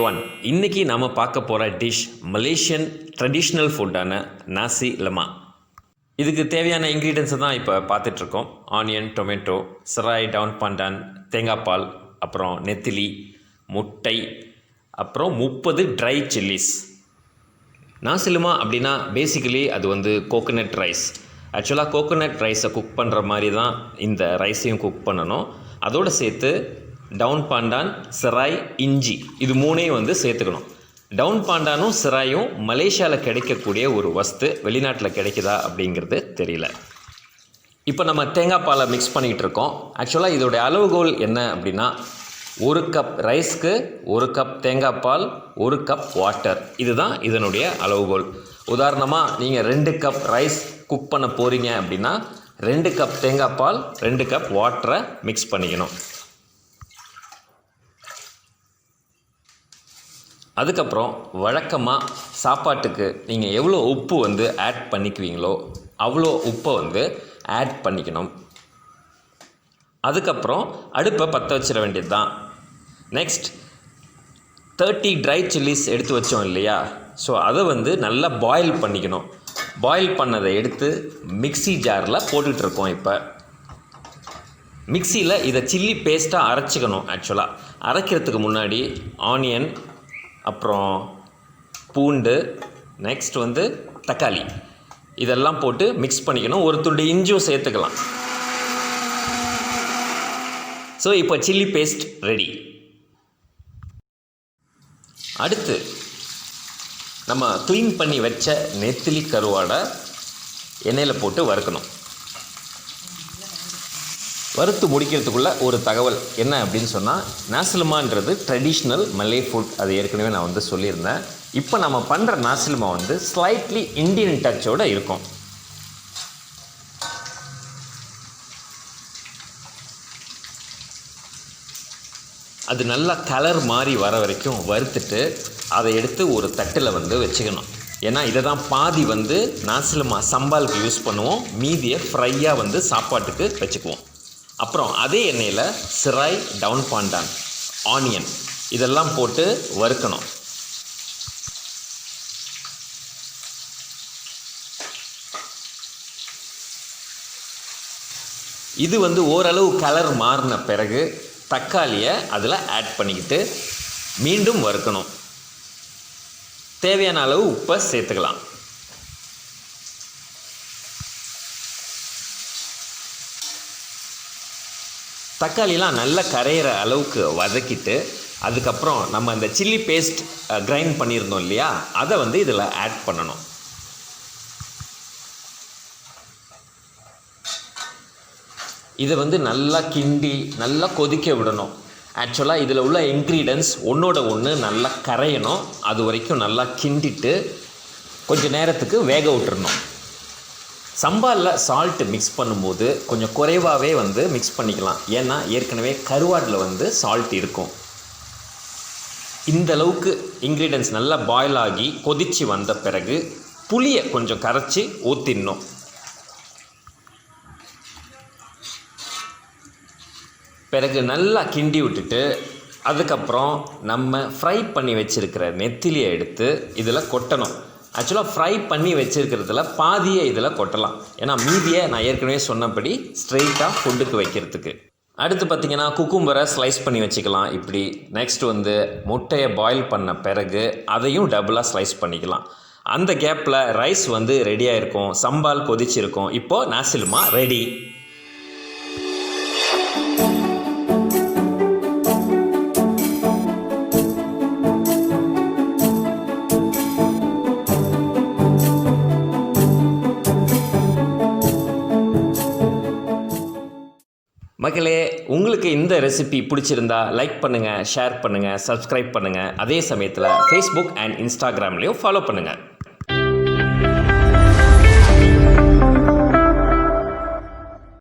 everyone. இன்னைக்கு நாம பார்க்க போற டிஷ் மலேசியன் ட்ரெடிஷ்னல் ஃபுட்டான நாசி லெமாக். இதுக்கு தேவையான இன்க்ரீடியன்ஸை தான் இப்போ பார்த்துட்டு இருக்கோம். ஆனியன், டொமேட்டோ, சராய், டவுன் பாண்டான், தேங்காய் பால், அப்புறம் நெத்திலி, முட்டை, அப்புறம் 30 ட்ரை சில்லிஸ். நாசி லெமாக் அப்படின்னா பேசிக்கலி அது வந்து கோகோனட் ரைஸ். ஆக்சுவலாக கோகோனட் ரைஸை குக் பண்ணுற மாதிரி தான் இந்த ரைஸையும் குக் பண்ணணும். அதோடு சேர்த்து டவுன் பாண்டான், சிராய், இஞ்சி இது மூணையும் வந்து சேர்த்துக்கணும். டவுன் பாண்டானும் சிராயும் மலேசியாவில் கிடைக்கக்கூடிய ஒரு வஸ்து, வெளிநாட்டில் கிடைக்குதா அப்படிங்கிறது தெரியல. இப்போ நம்ம தேங்காய் பாலை மிக்ஸ் பண்ணிக்கிட்டு இருக்கோம். ஆக்சுவலாக இதோடைய அளவுகோல் என்ன அப்படின்னா 1 கப் ரைஸ்க்கு 1 கப் தேங்காய் பால், 1 கப் வாட்டர். இதுதான் இதனுடைய அளவுகோல். உதாரணமாக நீங்கள் 2 கப் ரைஸ் குக் பண்ண போகிறீங்க அப்படின்னா 2 கப் தேங்காய் பால், 2 கப் வாட்டரை மிக்ஸ் பண்ணிக்கணும். அதுக்கப்புறம் வழக்கமாக சாப்பாட்டுக்கு நீங்கள் எவ்வளோ உப்பு வந்து ஆட் பண்ணிக்குவீங்களோ அவ்வளோ உப்பை வந்து ஆட் பண்ணிக்கணும். அதுக்கப்புறம் அடுப்பை பற்ற வச்சிட வேண்டியது தான். நெக்ஸ்ட் 30 ட்ரை சில்லிஸ் எடுத்து வச்சோம் இல்லையா, ஸோ அதை வந்து நல்லா பாயில் பண்ணிக்கணும். பாயில் பண்ணதை எடுத்து மிக்ஸி ஜாரில் போட்டுட்ருக்கோம். இப்போ மிக்சியில் இதை சில்லி பேஸ்ட்டாக அரைச்சிக்கணும். ஆக்சுவலாக அரைக்கிறதுக்கு முன்னாடி ஆனியன், அப்புறம் பூண்டு, நெக்ஸ்ட் வந்து தக்காளி இதெல்லாம் போட்டு மிக்ஸ் பண்ணிக்கணும். ஒரு துண்டு இஞ்சும் சேர்த்துக்கலாம். ஸோ இப்போ சில்லி பேஸ்ட் ரெடி. அடுத்து நம்ம க்ளீன் பண்ணி வச்ச நெத்திலி கருவாடை எண்ணெயில் போட்டு வறுக்கணும். வறுத்து முடிக்கிறதுக்குள்ளே ஒரு தகவல் என்ன அப்படின்னு சொன்னால், நாசி லெமாக்ன்றது ட்ரெடிஷ்னல் மலே ஃபுட். அது ஏற்கனவே நான் வந்து சொல்லியிருந்தேன். இப்போ நம்ம பண்ணுற நாசி லெமாக் வந்து ஸ்லைட்லி இந்தியன் டச்சோடு இருக்கும். அது நல்லா கலர் மாதிரி வர வரைக்கும் வறுத்துட்டு அதை எடுத்து ஒரு தட்டில் வந்து வச்சுக்கணும். ஏன்னா இதை தான் பாதி வந்து நாசி லெமாக் சம்பாலுக்கு யூஸ் பண்ணுவோம், மீதியை ஃப்ரையாக வந்து சாப்பாட்டுக்கு வச்சுக்குவோம். அப்புறம் அதே எண்ணெயில் சிராய், டவுன் பாண்டான், ஆனியன் இதெல்லாம் போட்டு வறுக்கணும். இது வந்து ஓரளவு கலர் மாறின பிறகு தக்காளியை அதில் ஆட் பண்ணிக்கிட்டு மீண்டும் வறுக்கணும். தேவையான அளவு உப்பை சேர்த்துக்கலாம். தக்காளிலாம் நல்லா கரையிற அளவுக்கு வதக்கிட்டு அதுக்கப்புறம் நம்ம அந்த சில்லி பேஸ்ட் கிரைண்ட் பண்ணியிருந்தோம் இல்லையா, அதை வந்து இதில் ஆட் பண்ணணும். இதை வந்து நல்லா கிண்டி நல்லா கொதிக்க விடணும். ஆக்சுவலாக இதில் உள்ள இன்க்ரீடியன்ஸ் ஒன்றோட ஒன்று நல்லா கரையணும். அது வரைக்கும் நல்லா கிண்டிட்டு கொஞ்சம் நேரத்துக்கு வேக விட்டுறணும். சம்பாலில் சால்ட்டு மிக்ஸ் பண்ணும்போது கொஞ்சம் குறைவாகவே வந்து மிக்ஸ் பண்ணிக்கலாம். ஏன்னா ஏற்கனவே கருவாடில் வந்து சால்ட் இருக்கும். இந்தளவுக்கு இன்க்ரீடியன்ஸ் நல்லா பாயில் ஆகி கொதித்து வந்த பிறகு புளியை கொஞ்சம் கரைச்சி ஊற்றிடணும். பிறகு நல்லா கிண்டி விட்டுட்டு அதுக்கப்புறம் நம்ம ஃப்ரை பண்ணி வச்சுருக்கிற நெத்திலியை எடுத்து இதில் கொட்டணும். ஆக்சுவலாக ஃப்ரை பண்ணி வச்சுருக்கிறதுல பாதியை இதில் கொட்டலாம். ஏன்னா மீதியை நான் ஏற்கனவே சொன்னபடி ஸ்ட்ரெயிட்டாக ஃபுட்டுக்கு வைக்கிறதுக்கு. அடுத்து பார்த்திங்கன்னா குக்கும்பரை ஸ்லைஸ் பண்ணி வச்சுக்கலாம் இப்படி. நெக்ஸ்ட் வந்து முட்டையை பாயில் பண்ண பிறகு அதையும் டபுளாக ஸ்லைஸ் பண்ணிக்கலாம். அந்த கேப்பில் ரைஸ் வந்து ரெடியாக இருக்கும், சம்பால் கொதிச்சிருக்கும். இப்போது நாசி லெமாக் ரெடி. மக்களே, உங்களுக்கு இந்த ரெசிபி பிடிச்சிருந்தா லைக் பண்ணுங்கள், ஷேர் பண்ணுங்கள், சப்ஸ்கிரைப் பண்ணுங்கள். அதே சமயத்தில் ஃபேஸ்புக் அண்ட் இன்ஸ்டாகிராம்லேயும் ஃபாலோ பண்ணுங்கள்.